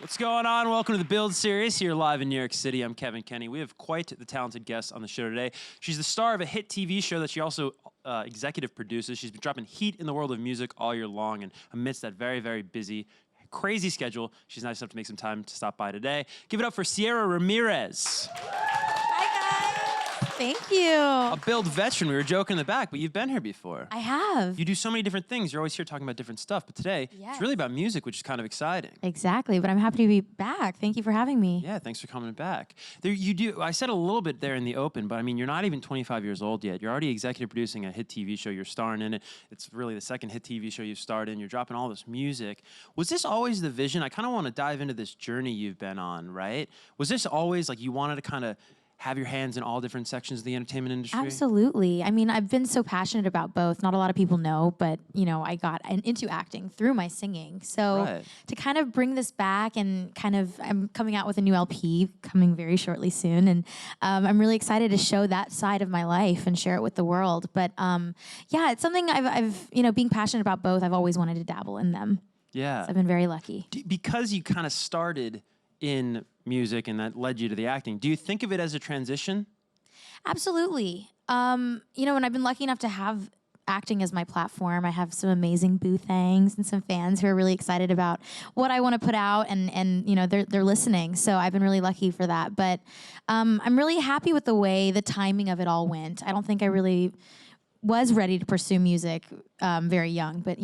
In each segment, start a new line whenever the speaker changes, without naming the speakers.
What's going on? Welcome to the Build series here live in New York City. I'm Kevin Kenny. We have quite the talented guest on the show today. She's the star of a hit TV show that she also executive produces. She's been dropping heat in the world of music all year long, and amidst that very, very busy, crazy schedule, she's nice enough to make some time to stop by today. Give it up for Cierra Ramirez.
Thank you.
A Build veteran. We were joking in the back, but you've been here before.
I have.
You do so many different things. You're always here talking about different stuff, but today it's really about music, which is kind of exciting.
Exactly, but I'm happy to be back. Thank you for having me.
Yeah, thanks for coming back. I said a little bit there in the open, but I mean, you're not even 25 years old yet. You're already executive producing a hit TV show. You're starring in it. It's really the second hit TV show you've starred in. You're dropping all this music. Was this always the vision? I kind of want to dive into this journey you've been on, right? Was this always like you wanted to kind of have your hands in all different sections of the entertainment industry?
Absolutely. I mean, I've been so passionate about both. Not a lot of people know, but you know, I got into acting through my singing. So to kind of bring this back and I'm coming out with a new LP coming very shortly soon. And I'm really excited to show that side of my life and share it with the world. But yeah, it's something I've being passionate about both, I've always wanted to dabble in them.
Yeah.
So I've been very lucky.
Because you kind of started in music and that led you to the acting, do you think of it as a transition?
Absolutely. And I've been lucky enough to have acting as my platform. I have some amazing BooThangs and some fans who are really excited about what I want to put out, and they're listening. So I've been really lucky for that. But I'm really happy with the way the timing of it all went. I don't think I really was ready to pursue music very young, but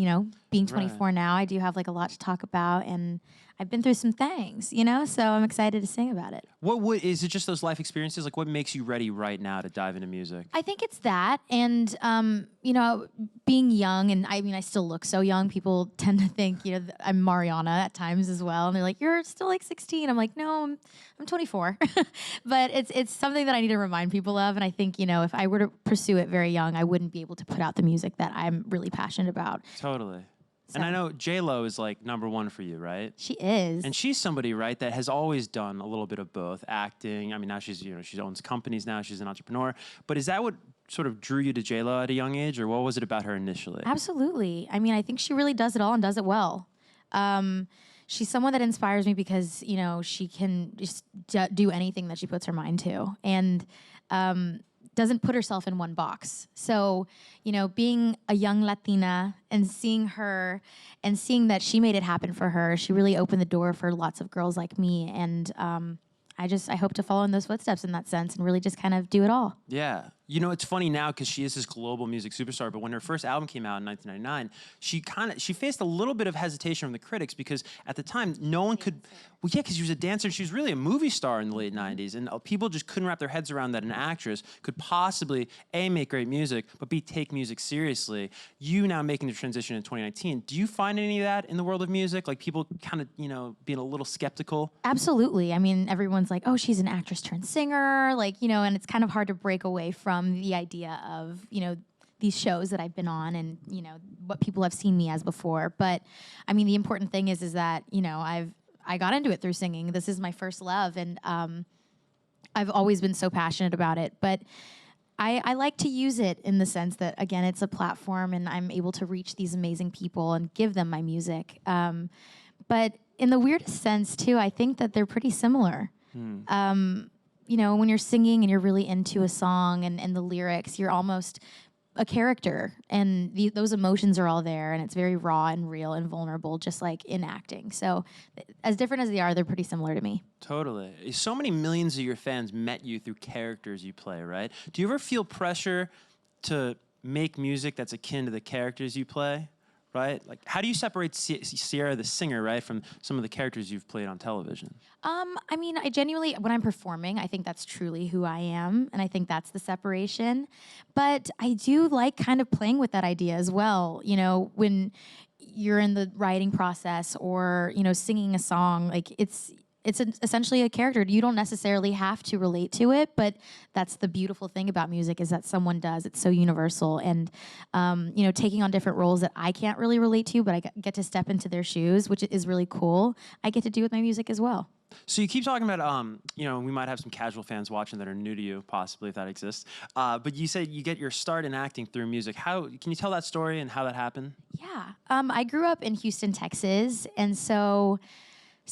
being 24 now, I do have like a lot to talk about, and I've been through some things, so I'm excited to sing about it.
Is it just those life experiences? Like, what makes you ready right now to dive into music?
I think it's that, and being young, and I mean, I still look so young. People tend to think, I'm Mariana at times as well, and they're like, "You're still like 16." I'm like, "No, I'm 24." But it's something that I need to remind people of, and I think if I were to pursue it very young, I wouldn't be able to put out the music that I'm really passionate about.
Totally. So. And I know J-Lo is like #1 for you, right?
She is.
And she's somebody, right, that has always done a little bit of both, acting. I mean, now she owns companies now. She's an entrepreneur. But is that what sort of drew you to J-Lo at a young age, or what was it about her initially?
Absolutely. I mean, I think she really does it all and does it well. She's someone that inspires me because, she can just do anything that she puts her mind to, and doesn't put herself in one box. So, being a young Latina and seeing her and seeing that she made it happen for her, she really opened the door for lots of girls like me. And I hope to follow in those footsteps in that sense and really just kind of do it all.
Yeah. It's funny now because she is this global music superstar, but when her first album came out in 1999, she faced a little bit of hesitation from the critics because at the time, no one could, because she was a dancer, she was really a movie star in the late 90s, and people just couldn't wrap their heads around that an actress could possibly, A, make great music, but B, take music seriously. You now making the transition in 2019, do you find any of that in the world of music? Like people kind of, being a little skeptical?
Absolutely. I mean, everyone's like, oh, she's an actress turned singer, and it's kind of hard to break away from the idea of, these shows that I've been on and, what people have seen me as before. But I mean, the important thing is that, I got into it through singing. This is my first love, and I've always been so passionate about it. But I like to use it in the sense that, again, it's a platform and I'm able to reach these amazing people and give them my music. But in the weirdest sense, too, I think that they're pretty similar. When you're singing and you're really into a song and the lyrics, you're almost a character, and those emotions are all there, and it's very raw and real and vulnerable, just like in acting. So as different as they are, they're pretty similar to me. Totally.
So many millions of your fans met you through characters you play, right? Do you ever feel pressure to make music that's akin to the characters you play? Right? Like, how do you separate Cierra, the singer, right, from some of the characters you've played on television?
I mean, I genuinely, when I'm performing, I think that's truly who I am, and I think that's the separation. But I do like kind of playing with that idea as well. When you're in the writing process or, singing a song, like it's essentially a character. You don't necessarily have to relate to it, but that's the beautiful thing about music is that someone does. It's so universal, and taking on different roles that I can't really relate to, but I get to step into their shoes, which is really cool. I get to do with my music as well.
So you keep talking about, we might have some casual fans watching that are new to you, possibly, if that exists. But you said you get your start in acting through music. Can you tell that story and how that happened?
Yeah. I grew up in Houston, Texas, and so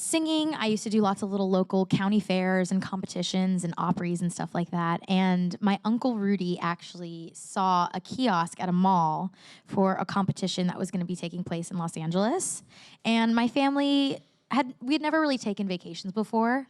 singing. I used to do lots of little local county fairs and competitions and opries and stuff like that. And my uncle Rudy actually saw a kiosk at a mall for a competition that was going to be taking place in Los Angeles. And my family we had never really taken vacations before.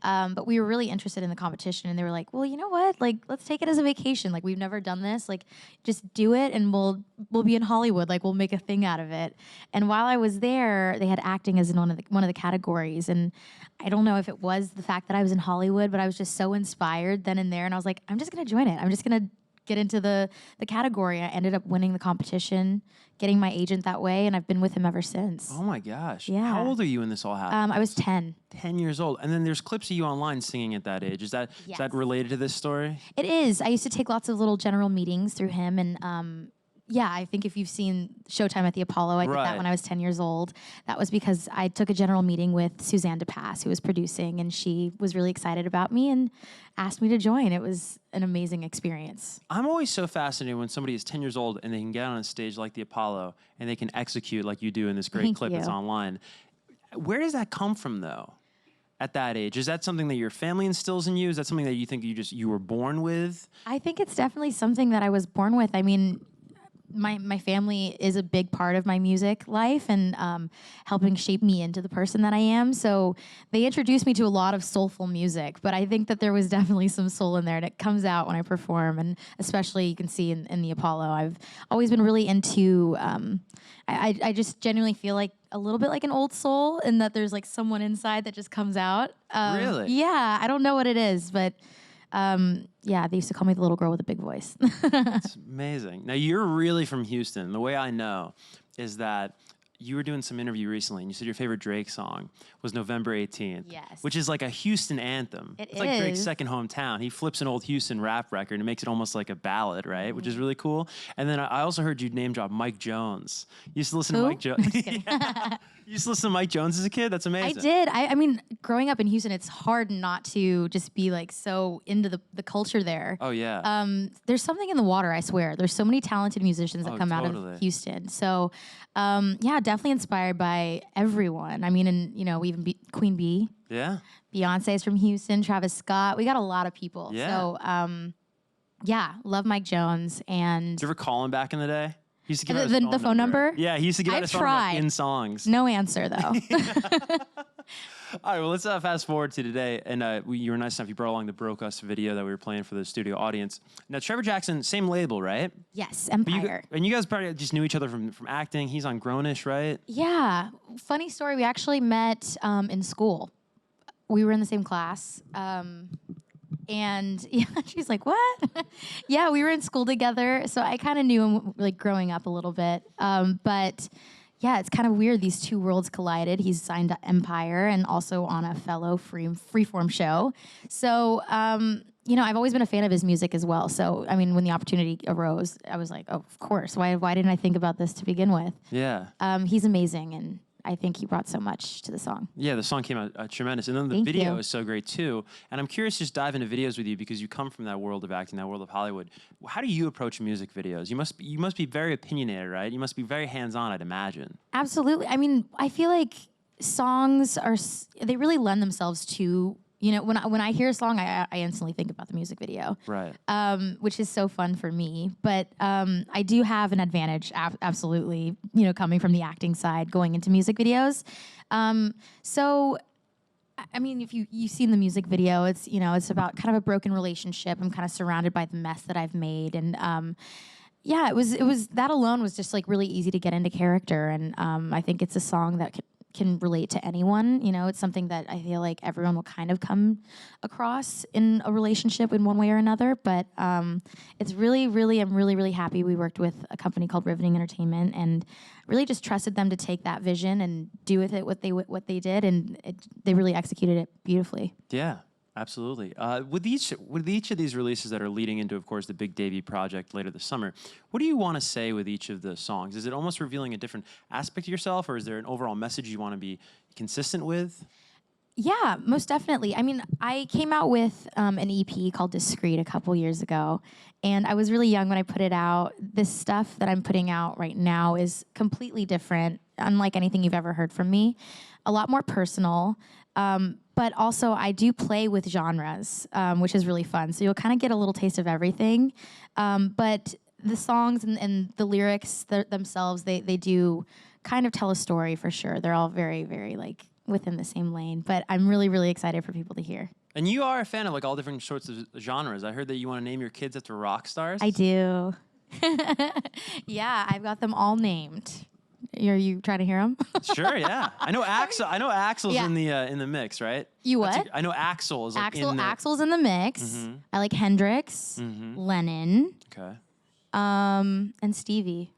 But we were really interested in the competition, and they were like, well, you know what? Like, let's take it as a vacation. Like, we've never done this. Like, just do it, and we'll be in Hollywood. Like, we'll make a thing out of it. And while I was there, they had acting as in one of the categories. And I don't know if it was the fact that I was in Hollywood, but I was just so inspired then and there. And I was like, I'm just going to join it. I'm just going to get into the category. I ended up winning the competition, getting my agent that way, and I've been with him ever since.
Oh my gosh.
Yeah.
How old are you when this all happened?
I was 10.
10 years old. And then there's clips of you online singing at that age. Is that related to this story?
It is. I used to take lots of little general meetings through him, and yeah, I think if you've seen Showtime at the Apollo, I did that when I was 10 years old. That was because I took a general meeting with Suzanne DePass, who was producing, and she was really excited about me and asked me to join. It was an amazing experience.
I'm always so fascinated when somebody is 10 years old and they can get on a stage like the Apollo and they can execute like you do in this great clip that's online. Where does that come from, though? At that age, is that something that your family instills in you? Is that something that you think you were born with?
I think it's definitely something that I was born with. I mean, my family is a big part of my music life and helping shape me into the person that I am. So they introduced me to a lot of soulful music, but I think that there was definitely some soul in there, and it comes out when I perform, and especially you can see in the Apollo. I've always been really into, I just genuinely feel like a little bit like an old soul, in that there's like someone inside that just comes out.
Really?
Yeah, I don't know what it is, but yeah, they used to call me the little girl with a big voice.
That's amazing. Now, you're really from Houston. The way I know is that you were doing some interview recently, and you said your favorite Drake song was November 18th.
Yes.
Which is like a Houston anthem. It's like Drake's second hometown. He flips an old Houston rap record and makes it almost like a ballad, right? Mm-hmm. Which is really cool. And then I also heard you name drop Mike Jones. You used to listen to Mike Jones. You used to listen to Mike Jones as a kid? That's amazing.
I did. I mean, growing up in Houston, it's hard not to just be like so into the culture there.
Oh, yeah.
There's something in the water, I swear. There's so many talented musicians that come out of Houston. So, yeah, definitely inspired by everyone. I mean, and, you know, we even Queen Bee.
Yeah.
Beyonce's from Houston, Travis Scott. We got a lot of people.
Yeah.
So, yeah, love Mike Jones. And
did you ever call him back in the day? He used to give out
the phone number?
Yeah, he used to give out his phone number in songs.
No answer, though.
All right, well, let's fast forward to today. And you were nice enough. You brought along the Broke Us video that we were playing for the studio audience. Now, Trevor Jackson, same label, right?
Yes, Empire.
And you guys probably just knew each other from acting. He's on Grownish, right?
Yeah. Funny story. We actually met in school. We were in the same class. And yeah, she's like, what? Yeah, we were in school together. So I kind of knew him like growing up a little bit. But yeah, it's kind of weird. These two worlds collided. He's signed to Empire and also on a fellow freeform show. So, you know, I've always been a fan of his music as well. So, I mean, when the opportunity arose, I was like, oh, of course. Why didn't I think about this to begin with?
Yeah.
He's amazing, and I think he brought so much to the song.
Yeah, the song came out tremendous. And then the video is so great, too. And I'm curious to just dive into videos with you because you come from that world of acting, that world of Hollywood. How do you approach music videos? You must be very opinionated, right? You must be very hands-on, I'd imagine. Absolutely.
I mean, I feel like songs they really lend themselves to, you know, when I hear a song, I instantly think about the music video.
Right.
Which is so fun for me. But I do have an advantage, absolutely, you know, coming from the acting side, going into music videos. So, I mean, if you've seen the music video, it's, you know, it's about kind of a broken relationship. I'm kind of surrounded by the mess that I've made. And yeah, it was that alone was just like really easy to get into character. And I think it's a song that can relate to anyone. You know, it's something that I feel like everyone will kind of come across in a relationship in one way or another. But it's I'm really happy we worked with a company called Riveting Entertainment and really just trusted them to take that vision and do with it what they did, and they really executed it beautifully.
Yeah. Absolutely. With each of these releases that are leading into, of course, the big debut project later this summer, what do you want to say with each of the songs? Is it almost revealing a different aspect of yourself, or is there an overall message you want to be consistent with?
Yeah, most definitely. I mean, I came out with an EP called Discreet a couple years ago, and I was really young when I put it out. This stuff that I'm putting out right now is completely different. unlike anything you've ever heard from me. A lot more personal. But also I do play with genres, which is really fun. So you'll kind of get a little taste of everything. But the songs and the lyrics themselves, they do kind of tell a story for sure. They're all very, very like within the same lane. But I'm really, really excited for people to hear.
And you are a fan of like all different sorts of genres. I heard that you want to name your kids after rock stars.
I do. Yeah, I've got them all named. Are you trying to hear them?
Sure, yeah. I know Axel's
Yeah.
in the mix, right?
You what?
I know Axel is like in the...
Axel's in the mix. I like Hendrix, Lennon,
Okay.
and Stevie.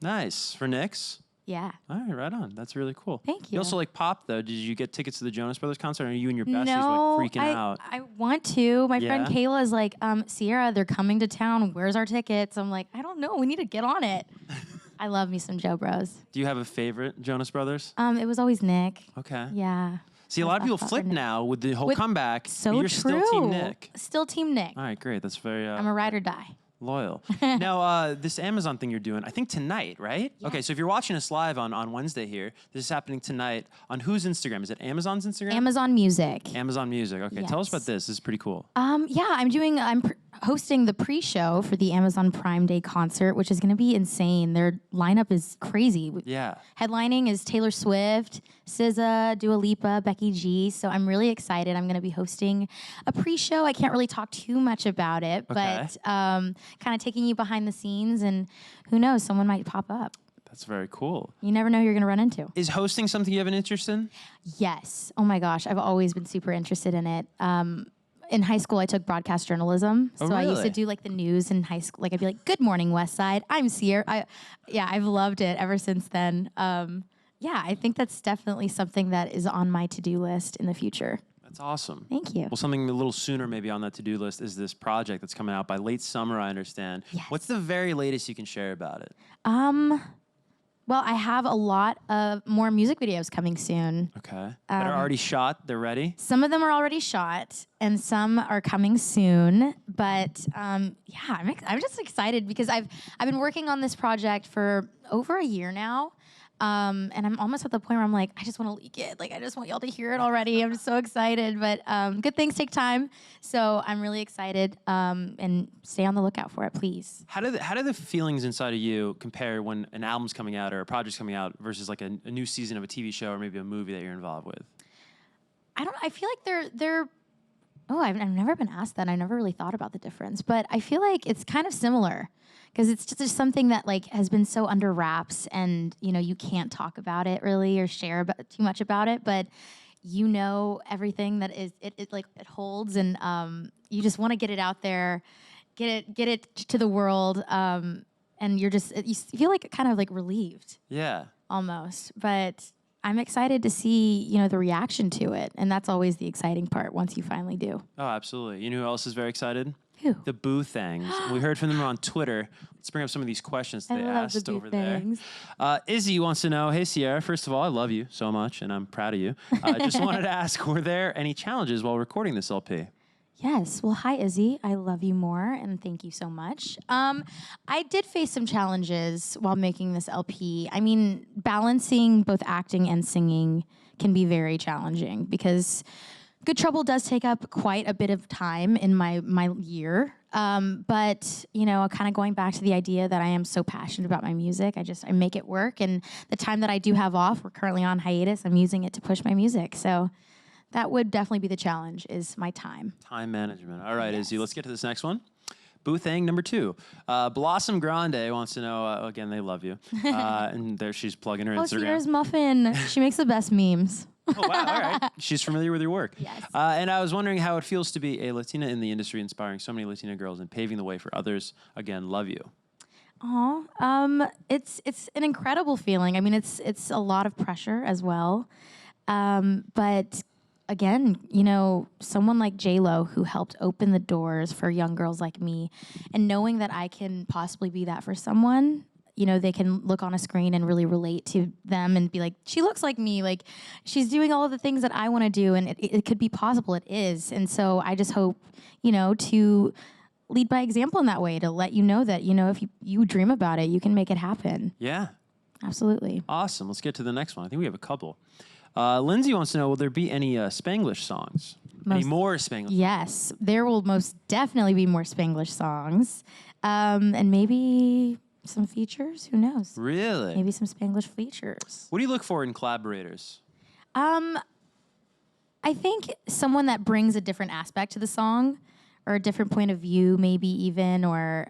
Nice. For Knicks?
Yeah.
All right, right on. That's really cool.
Thank you.
You also like pop, though. Did you get tickets to the Jonas Brothers concert? Or are you and your besties
No,
like freaking out?
I want to. My friend
Yeah?
Kayla is like, Sierra, they're coming to town. Where's our tickets? I'm like, I don't know. We need to get on it. I love me some Joe Bros.
Do you have a favorite Jonas Brothers?
It was always Nick.
Okay.
Yeah.
See, a lot of people
thought
flip
Nick.
now with the whole
With-
comeback.
So
but you're
true.
still Team Nick.
Still Team Nick.
All right, great. That's very
I'm a ride or die.
loyal. Now, this Amazon thing you're doing, I think tonight, right?
Yeah.
Okay, so if you're watching us live on Wednesday here, this is happening tonight on whose Instagram? Is it Amazon's Instagram?
Amazon Music.
Amazon Music. Okay, tell us
Yes.
about this. This is pretty cool.
Yeah, I'm hosting the pre-show for the Amazon Prime Day concert, which is going to be insane. Their lineup is crazy.
Yeah.
Headlining is Taylor Swift, SZA, Dua Lipa, Becky G. So I'm really excited. I'm going to be hosting a pre-show. I can't really talk too much about it, but kind of taking you behind the scenes, and who knows, someone might pop up.
That's very cool.
You never know who you're going to run into.
Is hosting something you have an interest in?
Yes. Oh my gosh, I've always been super interested in it. In high school, I took broadcast journalism.
Oh,
So I used
really?
to do like the news in high school. Like I'd be like, "Good morning, West Side. I'm Sierra." I've loved it ever since then. I think that's definitely something that is on my to-do list in the future.
That's awesome.
Thank you.
Well, something a little sooner maybe on that to-do list is this project that's coming out by late summer, I understand.
Yes.
What's the very latest you can share about it?
Well, I have a lot of more music videos coming soon.
Okay. That are already shot. They're ready?
Some of them are already shot, and some are coming soon. But I'm just excited because I've been working on this project for over a year now, and I'm almost at the point where I'm like, I just want to leak it. Like I just want y'all to hear it already. I'm just so excited. But good things take time, so I'm really excited. And stay on the lookout for it, please.
How do the feelings inside of you compare when an album's coming out or a project's coming out versus like a new season of a TV show or maybe a movie that you're involved with?
I feel like they're. Oh, I've never been asked that. I never really thought about the difference, but I feel like it's kind of similar because it's just something that like has been so under wraps, and you can't talk about it really or share too much about it, but everything that it holds, and you just want to get it out there, get it to the world, and you feel like kind of like relieved,
Yeah.
almost, but. I'm excited to see, the reaction to it. And that's always the exciting part once you finally do.
Oh, absolutely. You know who else is very excited?
Who?
The BooThangs. We heard from them on Twitter. Let's bring up some of these questions that they asked over there. Izzy wants to know, hey, Sierra, first of all, I love you so much, and I'm proud of you. I just wanted to ask, were there any challenges while recording this LP?
Yes. Well, hi, Izzy. I love you more, and thank you so much. I did face some challenges while making this LP. I mean, balancing both acting and singing can be very challenging because Good Trouble does take up quite a bit of time in my year. But, kind of going back to the idea that I am so passionate about my music, I make it work. And the time that I do have off, we're currently on hiatus, I'm using it to push my music. So that would definitely be the challenge, is my time.
Time management. All right,
Yes.
Izzy, let's get to this next one. BooThang number 2. Blossom Grande wants to know, again, they love you. And there she's plugging her
Oh,
Instagram.
Sierra's Muffin. She makes the best memes.
Oh, wow. All right. She's familiar with your work.
Yes.
And I was wondering how it feels to be a Latina in the industry, inspiring so many Latina girls and paving the way for others. Again, love you.
Aw, it's an incredible feeling. I mean, it's a lot of pressure as well. But again, someone like J-Lo who helped open the doors for young girls like me, and knowing that I can possibly be that for someone, they can look on a screen and really relate to them and be like, she looks like me, like she's doing all of the things that I want to do, and it could be possible. It is. And so I just hope, to lead by example in that way, to let you know that, if you dream about it, you can make it happen.
Yeah.
Absolutely.
Awesome. Let's get to the next one. I think we have a couple. Lindsay wants to know, will there be any Spanglish songs? Any more Spanglish?
Yes, there will most definitely be more Spanglish songs. And maybe some features. Who knows?
Really?
Maybe some Spanglish features.
What do you look for in collaborators?
I think someone that brings a different aspect to the song, or a different point of view, maybe even, or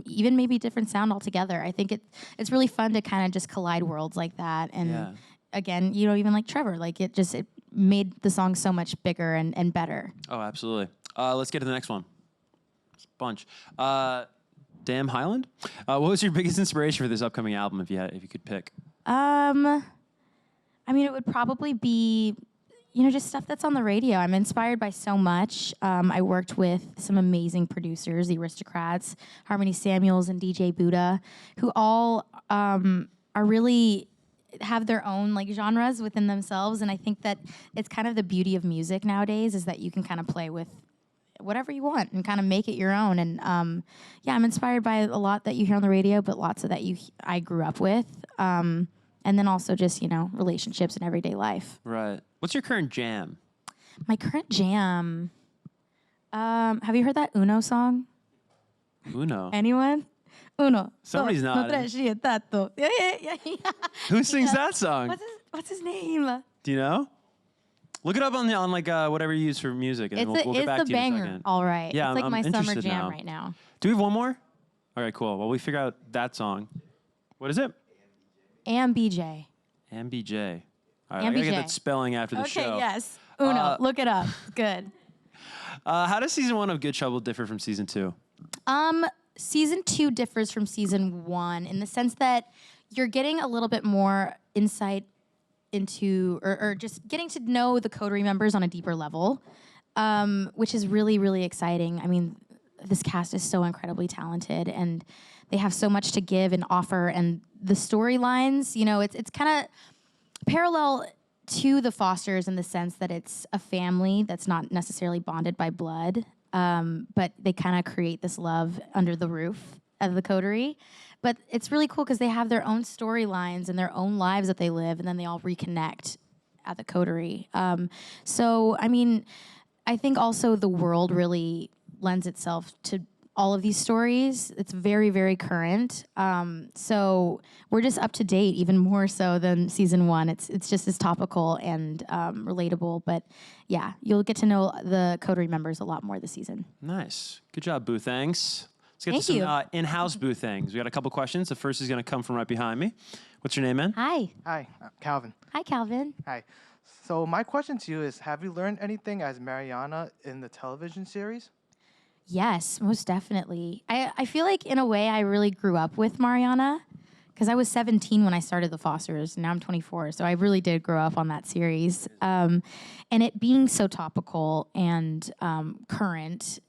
even maybe different sound altogether. I think it's really fun to kind of just collide worlds like that. And again, even like Trevor, like it made the song so much bigger and better.
Oh, absolutely. Let's get to the next one. It's a bunch. Damn Highland. What was your biggest inspiration for this upcoming album, if you could pick?
It would probably be, just stuff that's on the radio. I'm inspired by so much. I worked with some amazing producers, the Aristocrats, Harmony Samuels, and DJ Buddha, who all are really have their own like genres within themselves. And I think that it's kind of the beauty of music nowadays is that you can kind of play with whatever you want and kind of make it your own. And I'm inspired by a lot that you hear on the radio, but lots of that I grew up with. And then also just, relationships in everyday life.
Right. What's your current jam?
My current jam. Have you heard that Uno song?
Uno.
Anyone? Uno.
Somebody's
dos,
nodding.
No tres, siete, yeah.
Who sings that song?
What's his name?
Do you know? Look it up on whatever you use for music, and we'll get back to you in a
banger.
second.
All right.
Yeah,
it's like
I'm
my summer
interested
jam
now.
right now.
Do we have one more? All right, cool. Well, we figure out that song. What is it?
AMBJ.
MBJ. All right, I gotta get that spelling after the show.
Okay, yes. Uno. Look it up. Good.
How does season 1 of Good Trouble differ from season 2?
Season 2 differs from season 1 in the sense that you're getting a little bit more insight into, or just getting to know the coterie members on a deeper level, which is really, really exciting. I mean, this cast is so incredibly talented, and they have so much to give and offer, and the storylines, it's kind of parallel to the Fosters in the sense that it's a family that's not necessarily bonded by blood, but they kind of create this love under the roof of the coterie. But it's really cool because they have their own storylines and their own lives that they live, and then they all reconnect at the coterie. I think also the world really lends itself to all of these stories. It's very, very current. So we're just up to date, even more so than season 1. It's just as topical and relatable. But yeah, you'll get to know the coterie members a lot more this season.
Nice. Good job, BooThangs. Let's get
Thank
to
you.
some in-house BooThangs. We got a couple questions. The first is going to come from right behind me. What's your name, man?
Hi.
Hi, Calvin.
Hi, Calvin.
Hi. So my question to you is, have you learned anything as Mariana in the television series?
Yes, most definitely. I feel like in a way I really grew up with Mariana because I was 17 when I started the Fosters, and now I'm 24. So I really did grow up on that series. And it being so topical and current,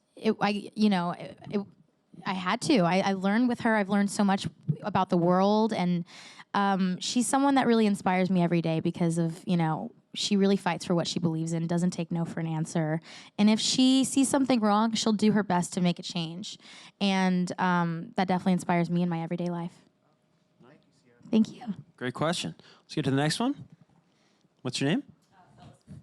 I had to. I learned with her. I've learned so much about the world, and she's someone that really inspires me every day because of, she really fights for what she believes in, doesn't take no for an answer. And if she sees something wrong, she'll do her best to make a change. And that definitely inspires me in my everyday life. Thank you.
Great question. Let's get to the next one. What's your name?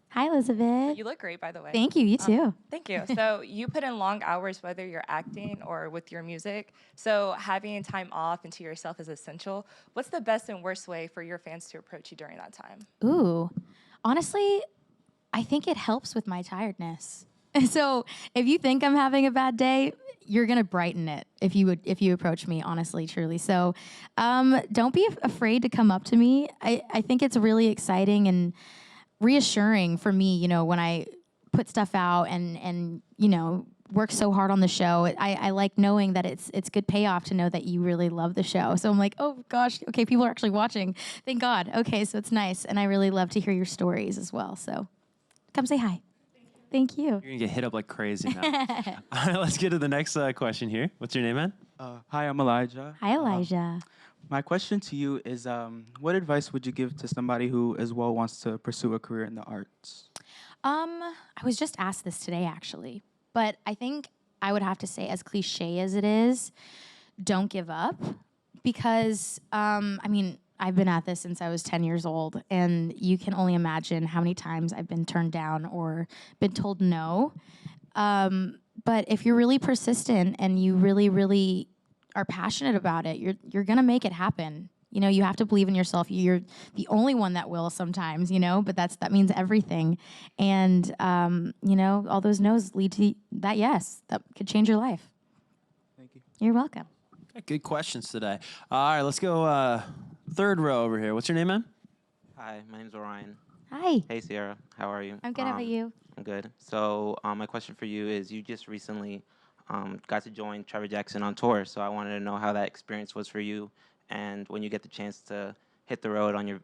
Hi, Elizabeth.
You look great, by the way.
Thank you. You too.
Thank you. So you put in long hours, whether you're acting or with your music. So having time off and to yourself is essential. What's the best and worst way for your fans to approach you during that time?
Ooh, honestly, I think it helps with my tiredness. So if you think I'm having a bad day, you're gonna brighten it if you approach me, honestly, truly. So don't be afraid to come up to me. I think it's really exciting and reassuring for me, when I put stuff out and work so hard on the show. I like knowing that it's good payoff to know that you really love the show. So I'm like, oh gosh, okay, people are actually watching. Thank God. Okay, so it's nice, and I really love to hear your stories as well. So come say hi. Thank you.
You're going to get hit up like crazy now. All right, let's get to the next question here. What's your name, man?
Hi, I'm Elijah.
Hi, Elijah.
My question to you is, what advice would you give to somebody who as well wants to pursue a career in the arts?
I was just asked this today, actually. But I think I would have to say, as cliche as it is, don't give up. because I mean, I've been at this since I was 10 years old, and you can only imagine how many times I've been turned down or been told no. But if you're really persistent and you really, really are passionate about it, you're gonna make it happen. You know, you have to believe in yourself. You're the only one that will sometimes, you know, but that means everything. And you know, all those no's lead to that yes, that could change your life.
Thank you.
You're welcome.
Okay, good questions today. All right, let's go third row over here. What's your name, man?
Hi, my name's Orion.
Hi.
Hey, Sierra. How are you?
I'm good. How about you?
I'm good. So my question for you is, you just recently got to join Trevor Jackson on tour. So I wanted to know how that experience was for you, and when you get the chance to hit the road on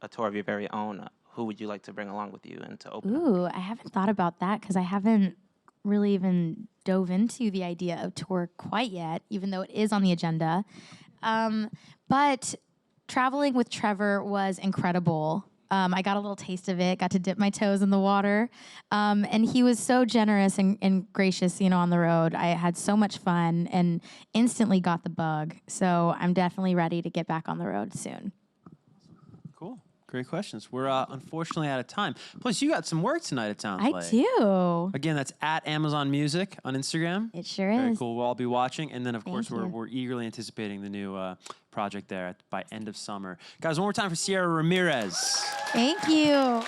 a tour of your very own, who would you like to bring along with you and to open up?
Ooh, I haven't thought about that because I haven't really even dove into the idea of tour quite yet, even though it is on the agenda. But traveling with Trevor was incredible. I got a little taste of it, got to dip my toes in the water. And he was so generous and gracious, you know, on the road. I had so much fun and instantly got the bug. So I'm definitely ready to get back on the road soon.
Cool. Great questions. We're unfortunately out of time. Plus, you got some work tonight, it sounds
I
like.
do.
Again, that's at Amazon Music on Instagram.
It sure
Very
is.
cool. We'll all be watching. And then, of course,
Thank you.
we're eagerly anticipating the new project there by end of summer. Guys, one more time for Cierra Ramirez.
Thank you.